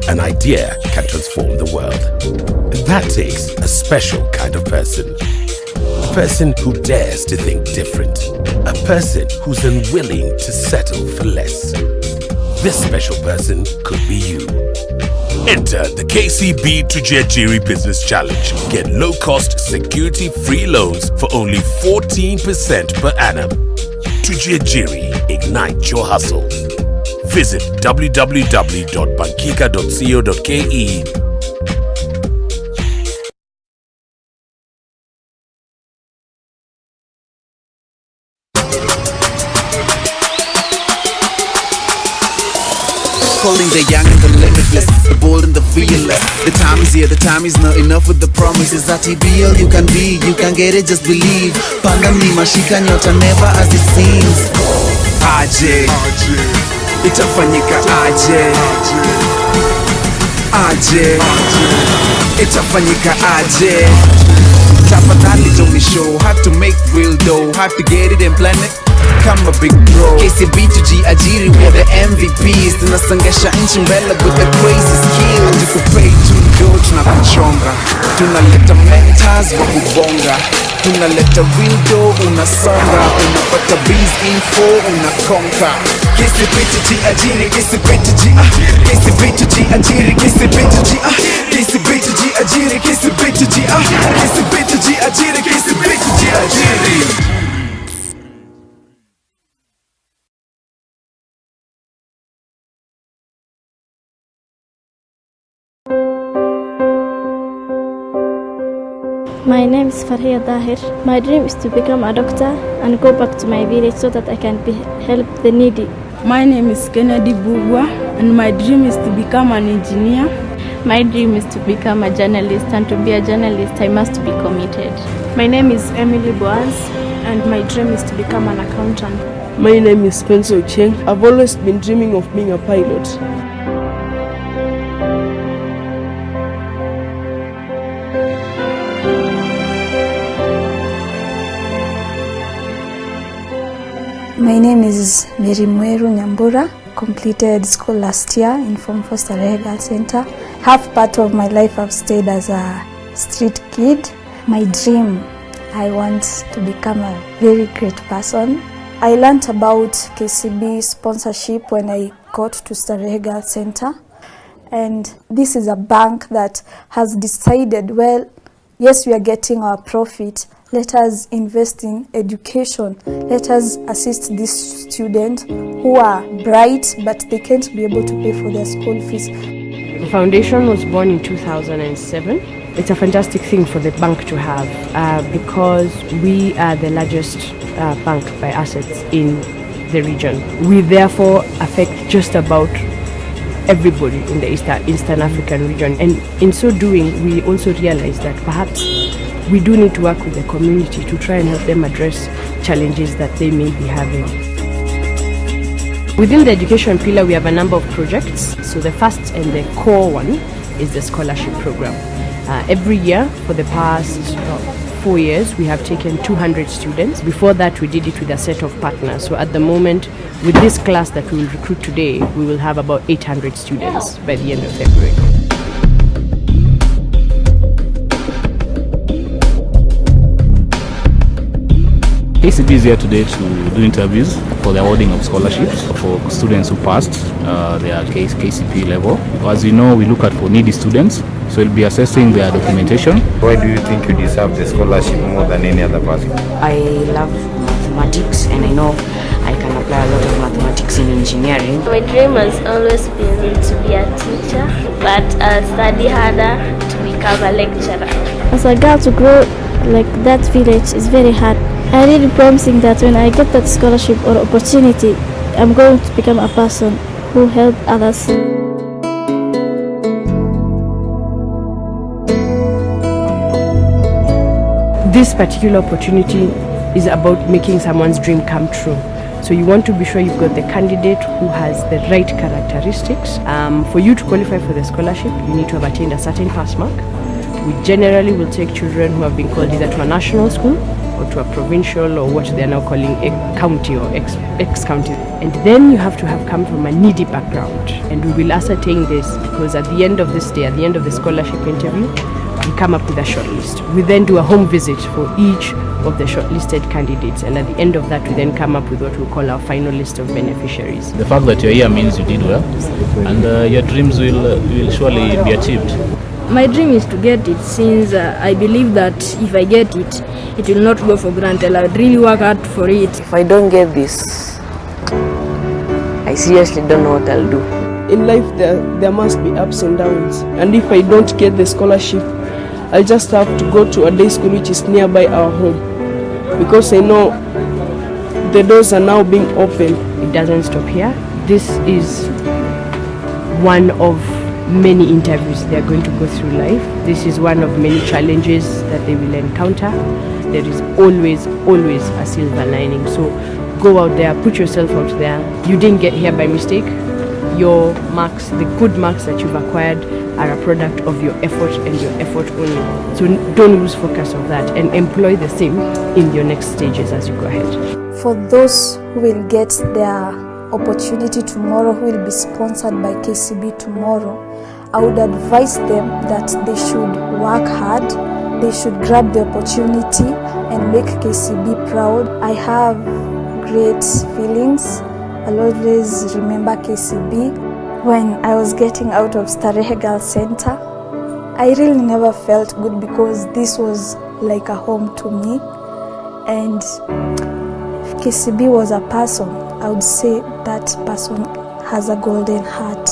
an idea can transform the world. That takes a special kind of person. A person who dares to think different. A person who's unwilling to settle for less. This special person could be you. Enter the KCB Tujiajiri Business Challenge. Get low-cost, security-free loans for only 14% per annum. Tujiajiri, ignite your hustle. Visit www.bankika.co.ke. Calling the young and the limitless, the bold and the fearless. The time is here, the time is not enough with the promises that EBL you can be, you can get it, just believe. Panda mlima shika nyota, never as it seems. Aje, itafanyika aje, aje, itafanyika aje. Tafadhali don't be show, had to make real dough, had to get it and plan it. Come a big bro, KCB Tujiajiri, we're the MVPs. Tunasongesha nchi mbele with the crazy skills. Tukupay tudo, tunakuchonga. Tunaleta mentors wa kubonga. Tunaleta real dough, unasonga. Unapata biz info, unakonka. KCB Tujiajiri, KCB Tujiajiri, KCB Tujiajiri, KCB Tujiajiri, KCB Tujiajiri, KCB Tujiajiri, KCB Tujiajiri. My name is Farhiya Dahir. My dream is to become a doctor and go back to my village so that I can help the needy. My name is Kennedy Bugwa and my dream is to become an engineer. My dream is to become a journalist, and to be a journalist I must be committed. My name is Emily Boaz and my dream is to become an accountant. My name is Spencer Cheng. I've always been dreaming of being a pilot. My name is Mary Mweru Nyambura. Completed school last year in Form 4 Starehe Girls Center. Half part of my life I've stayed as a street kid. My dream, I want to become a very great person. I learned about KCB sponsorship when I got to Starehe Girls Center. And this is a bank that has decided, well, yes, we are getting our profit. Let us invest in education. Let us assist these students who are bright, but they can't be able to pay for their school fees. The foundation was born in 2007. It's a fantastic thing for the bank to have because we are the largest bank by assets in the region. We therefore affect just about everybody in the Eastern African region. And in so doing, we also realize that perhaps we do need to work with the community to try and help them address challenges that they may be having. Within the education pillar, we have a number of projects. So the first and the core one is the scholarship program. Every year for the past 4 years, we have taken 200 students. Before that, we did it with a set of partners. So at the moment, with this class that we will recruit today, we will have about 800 students by the end of February. KCB is here today to do interviews for the awarding of scholarships for students who passed their KCP level. As you know, we look at for needy students, so we'll be assessing their documentation. Why do you think you deserve the scholarship more than any other person? I love mathematics and I know I can apply a lot of mathematics in engineering. My dream has always been to be a teacher, but I'll study harder to become a lecturer. As a girl, to grow like that village is very hard. I'm really promising that when I get that scholarship or opportunity, I'm going to become a person who helps others. This particular opportunity is about making someone's dream come true. So you want to be sure you've got the candidate who has the right characteristics. For you to qualify for the scholarship, you need to have attained a certain pass mark. We generally will take children who have been called either to a national school or to a provincial or what they are now calling a county or ex-county. And then you have to have come from a needy background. And we will ascertain this because at the end of this day, at the end of the scholarship interview, we come up with a shortlist. We then do a home visit for each of the shortlisted candidates, and at the end of that we then come up with what we call our final list of beneficiaries. The fact that you're here means you did well, and your dreams will surely be achieved. My dream is to get it, since I believe that if I get it, it will not go for granted. I would really work hard for it. If I don't get this, I seriously don't know what I'll do. In life there must be ups and downs, and if I don't get the scholarship, I'll just have to go to a day school which is nearby our home, because I know the doors are now being opened. It doesn't stop here. This is one of many interviews they are going to go through life. This is one of many challenges that they will encounter. There is always a silver lining. So go out there, put yourself out there. You didn't get here by mistake. Your marks, the good marks that you've acquired, are a product of your effort and your effort only. So don't lose focus of that and employ the same in your next stages as you go ahead. For those who will get their opportunity tomorrow, who will be sponsored by KCB tomorrow, I would advise them that they should work hard, they should grab the opportunity and make KCB proud. I have great feelings. I'll always remember KCB. When I was getting out of Starehe Girls Center, I really never felt good because this was like a home to me. And if KCB was a person, I would say that person has a golden heart.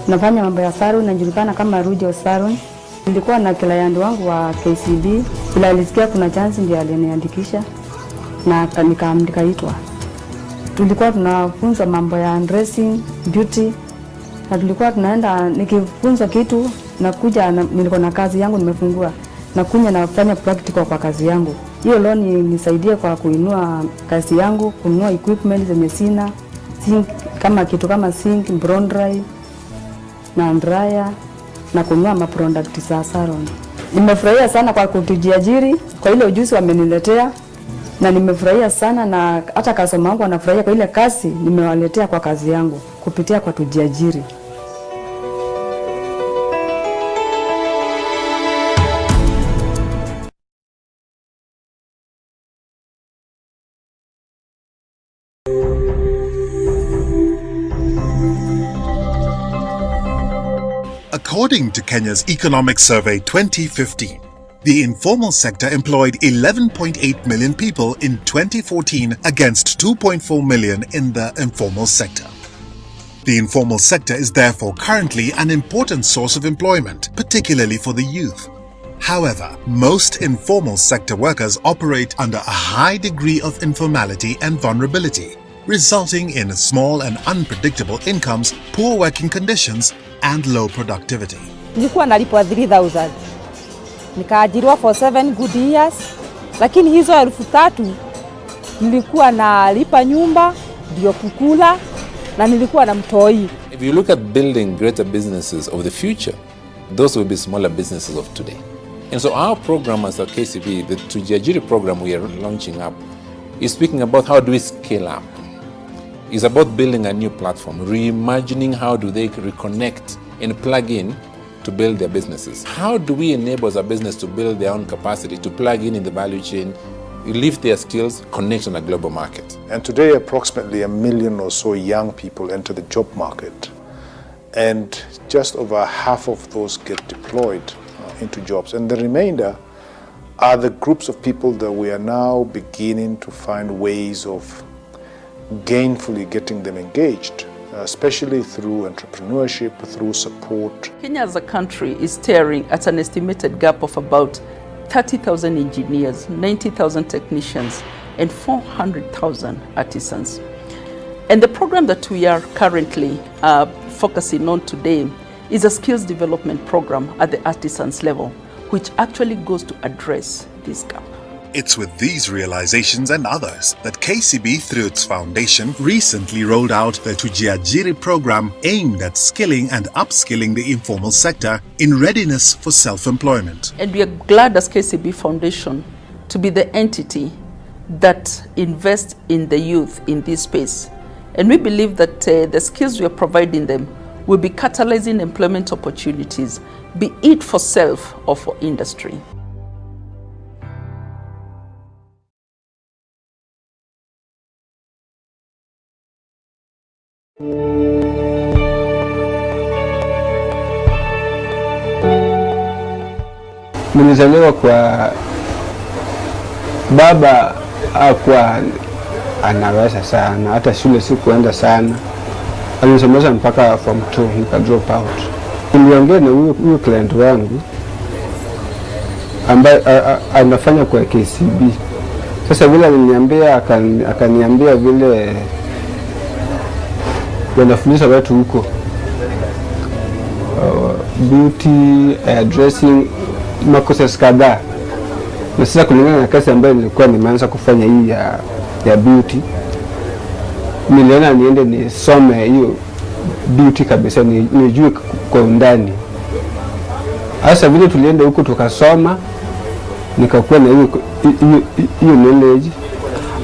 Nafanya mambo ya salon, najulikana kama Rujo Salon. Nilikuwa na client wangu wa KCB, bila alisikia kuna chance ndio aliniandikisha na nikaitwa. Tulikuwa tunafunza mambo ya dressing, beauty. Na tulikuwa tunaenda nikifunza kitu na kuja nilikuwa na kazi yangu nimefungua. Na kunya nafanya practical kwa kazi yangu. Hiyo loan nisaidie kwa kuinua kazi yangu, kununua equipment zenye sina, sink kama kitu kama sink, blow dry na dryer na kununua maproduct za salon. Nimefurahia sana kwa kutujiajiri kwa ile ujuzi wameniletea, na nimefurahia sana na hata customer wangu wanafurahia kwa ile kazi nimewaletea kwa kazi yangu kupitia kwa tujiajiri. According to Kenya's Economic Survey 2015, the informal sector employed 11.8 million people in 2014 against 2.4 million in the informal sector. The informal sector is therefore currently an important source of employment, particularly for the youth. However, most informal sector workers operate under a high degree of informality and vulnerability, resulting in small and unpredictable incomes, poor working conditions, and low productivity. Nilikuwa nalipwa 3,000. Nikaajiriwa for 7 good years. Lakini hizo 3,000 nilikuwa nalipa nyumba, ndio kukula, na nilikuwa na mtoi. If you look at building greater businesses of the future, those will be smaller businesses of today. And so our program as a KCB, the Tujiajiri program we are launching up, is speaking about how do we scale up. It's about building a new platform, reimagining how do they reconnect and plug in to build their businesses. How do we enable a business to build their own capacity, to plug in the value chain, lift their skills, connect on a global market? And today approximately 1 million or so young people enter the job market. and just over half of those get deployed into jobs. And the remainder are the groups of people that we are now beginning to find ways of gainfully getting them engaged, especially through entrepreneurship, through support. Kenya as a country is staring at an estimated gap of about 30,000 engineers, 90,000 technicians, and 400,000 artisans. And the program that we are currently focusing on today is a skills development program at the artisans level, which actually goes to address this gap. It's with these realizations and others that KCB, through its foundation, recently rolled out the Tujiajiri program aimed at skilling and upskilling the informal sector in readiness for self-employment. And we are glad as KCB Foundation to be the entity that invests in the youth in this space. And we believe that the skills we are providing them will be catalyzing employment opportunities, be it for self or for industry. Nilizaliwa kwa baba hakuwa anaweza sana, hata shule sikuenda sana. Alinisomesha mpaka form 2 nika drop out. Niliongea na huyo client wangu ambaye anafanya kwa KCB. Sasa vile aliniambia akaniambia vile wanafundisha watu huko beauty, dressing, makosa kadhaa. Na sasa kulingana na kazi ambayo nilikuwa nimeanza kufanya hii ya beauty, niliona niende nisome hiyo beauty kabisa, nijue kwa undani. Hasa vile tulienda huko tukasoma, nikakuwa na hiyo knowledge.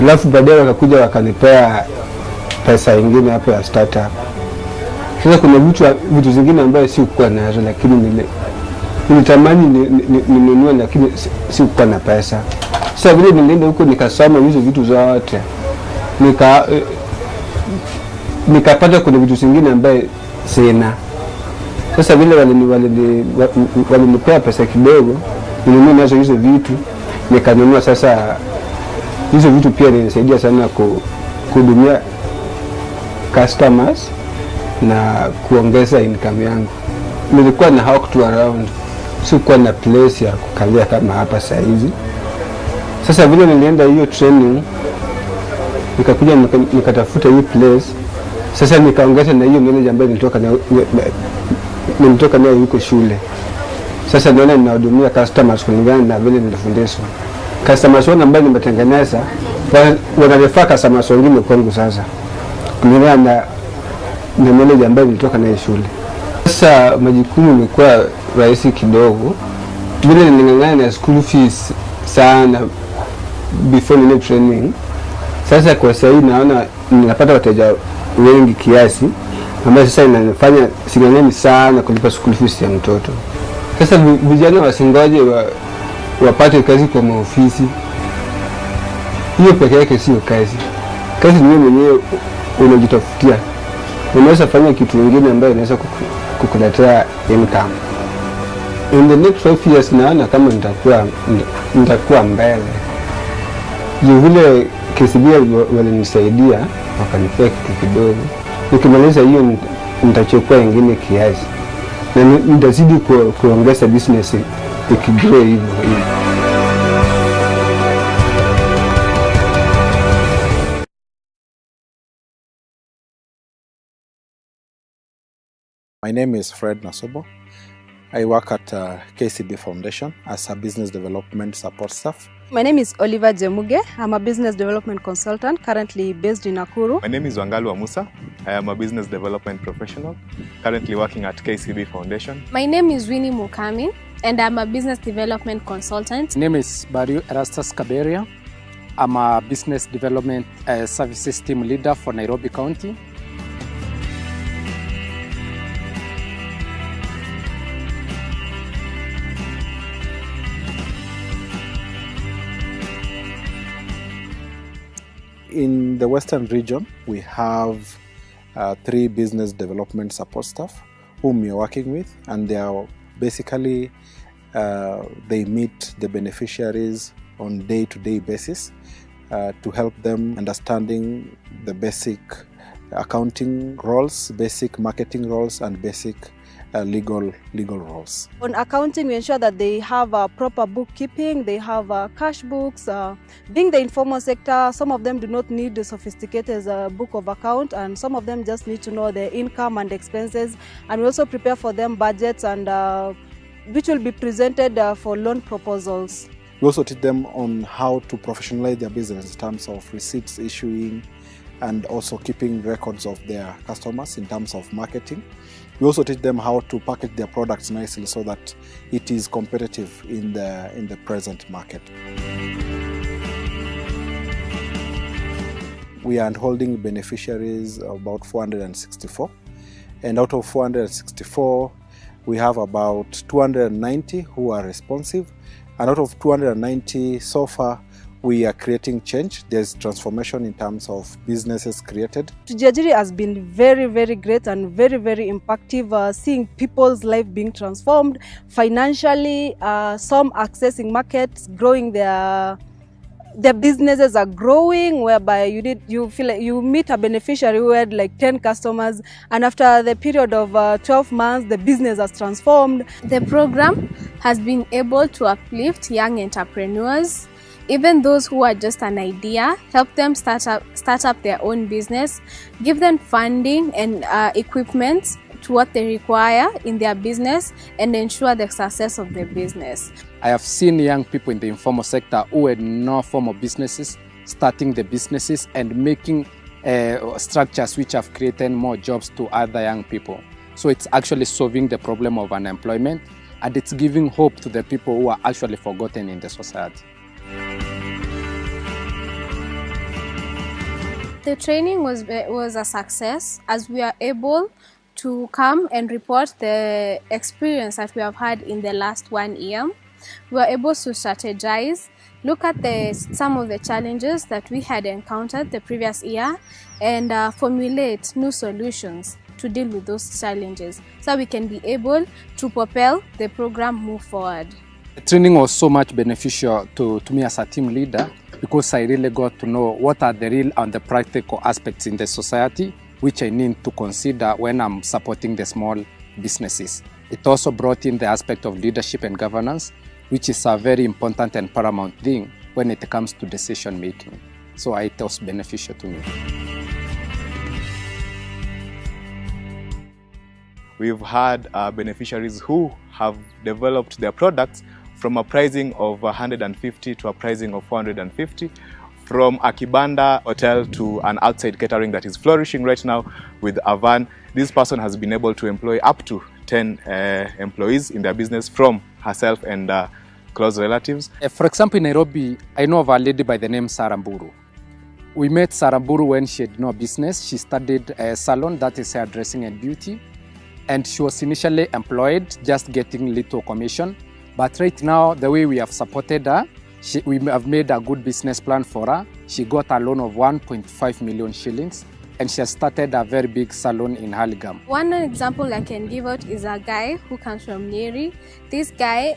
Alafu baadaye wakakuja wakanipea pesa nyingine hapo ya startup. Sasa kuna vitu zingine ambayo sikuwa nazo, lakini nilitamani ninunue, lakini sikuwa na pesa. Sasa vile nilienda huko nikasoma hizo vitu zote, nikapata kuna vitu zingine ambaye sina. Sasa vile walinipea pesa kidogo, nilinunua nazo hizo vitu, nikanunua. Sasa hizo vitu pia nilisaidia sana kuhudumia customers na kuongeza income yangu. Nilikuwa na hawk to around, sikuwa na place ya kukalia kama hapa saa hizi. Sasa vile nilienda hiyo training, nikakuja nikatafuta hiyo place. Sasa nikaongeza na hiyo knowledge ambayo nilitoka nayo huko shule. Sasa naona ninahudumia customers kulingana na vile nilifundishwa. Customers wao ambao nimetengeneza wanarefaa customers wengine kwangu sasa, kulingana na knowledge ambayo nilitoka nayo shule. Sasa majukumu yalikuwa rahisi kidogo. Vile nilingangana na school fees sana before nile training. Sasa kwa sasa naona ninapata wateja wengi kiasi, ambayo sasa inanifanya siganyani sana kulipa school fees ya mtoto. Sasa vijana wasingoje wapate kazi kwa maofisi. Hiyo pekee yake sio kazi. Kazi ni wewe mwenyewe unajitafutia. Unaweza fanya kitu kingine ambayo inaweza kukuletea income. In the next 5 years naona kama nitakuwa mbele. Vile KCB walinisaidia wakanipea kitu kidogo. Nikimaliza hiyo nitachukua ingine kiasi. Na nitazidi kuongeza business ikigrow hivyo. My name is Fred Nasobo. I work at KCB Foundation as a business development support staff. My name is Oliver Jemuge. I'm a business development consultant currently based in Nakuru. My name is Wangalu Musa. I am a business development professional currently working at KCB Foundation. My name is Winnie Mukami and I'm a business development consultant. My name is Barry Erastus Kaberia. I'm a business development services team leader for Nairobi County. In the Western region, we have 3 business development support staff whom you're working with, and they are basically they meet the beneficiaries on day-to-day basis to help them understanding the basic accounting roles, basic marketing roles, and basic legal roles. On accounting, we ensure that they have proper bookkeeping, they have cash books. Being the informal sector, some of them do not need the sophisticated book of account, and some of them just need to know their income and expenses. And we also prepare for them budgets, and which will be presented for loan proposals. We also teach them on how to professionalize their business in terms of receipts issuing, and also keeping records of their customers in terms of marketing. We also teach them how to package their products nicely so that it is competitive in the present market. We are holding beneficiaries about 464, and out of 464, we have about 290 who are responsive, and out of 290 so far, we are creating change. There's transformation in terms of businesses created. Tujiajiri has been very, very great and very, very impactful, seeing people's life being transformed financially, some accessing markets, growing their businesses are growing, whereby you feel like you meet a beneficiary who had like 10 customers, and after the period of 12 months, the business has transformed. The program has been able to uplift young entrepreneurs, even those who are just an idea, help them start up their own business, give them funding and equipment to what they require in their business, and ensure the success of their business. I have seen young people in the informal sector who had no formal businesses, starting the businesses and making structures which have created more jobs to other young people. So it's actually solving the problem of unemployment, and it's giving hope to the people who are actually forgotten in the society. The training was a success, as we are able to come and report the experience that we have had in the last 1 year. We were able to strategize, look at some of the challenges that we had encountered the previous year, and formulate new solutions to deal with those challenges, so we can be able to propel the program move forward. The training was so much beneficial to me as a team leader, because I really got to know what are the real and the practical aspects in the society which I need to consider when I'm supporting the small businesses. It also brought in the aspect of leadership and governance, which is a very important and paramount thing when it comes to decision making. So it was beneficial to me. We've had beneficiaries who have developed their products from a pricing of 150 to a pricing of 450, from a kibanda hotel to an outside catering that is flourishing right now with a van. This person has been able to employ up to 10 employees in their business from herself and close relatives. For example, in Nairobi, I know of a lady by the name Saramburu. We met Saramburu when she had no business. She studied a salon, that is hairdressing and beauty. And she was initially employed, just getting little commission. But right now, the way we have supported her, we have made a good business plan for her. She got a loan of 1.5 million shillings, and she has started a very big salon in Haligam. One example I can give out is a guy who comes from Nyeri. This guy,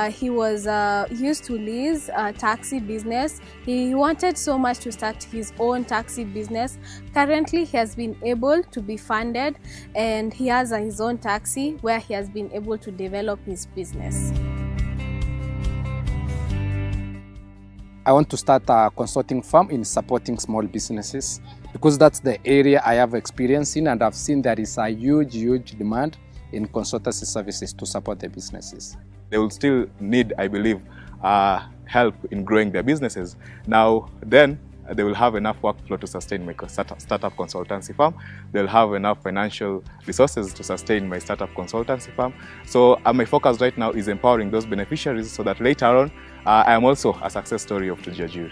he used to lease a taxi business. He wanted so much to start his own taxi business. Currently, he has been able to be funded, and he has his own taxi where he has been able to develop his business. I want to start a consulting firm in supporting small businesses, because that's the area I have experience in, and I've seen there is a huge demand in consultancy services to support the businesses. They will still need, I believe, help in growing their businesses. Now, then, they will have enough workflow to sustain my startup consultancy firm. They'll have enough financial resources to sustain my startup consultancy firm. So my focus right now is empowering those beneficiaries so that later on, I am also a success story of Tujiajiri.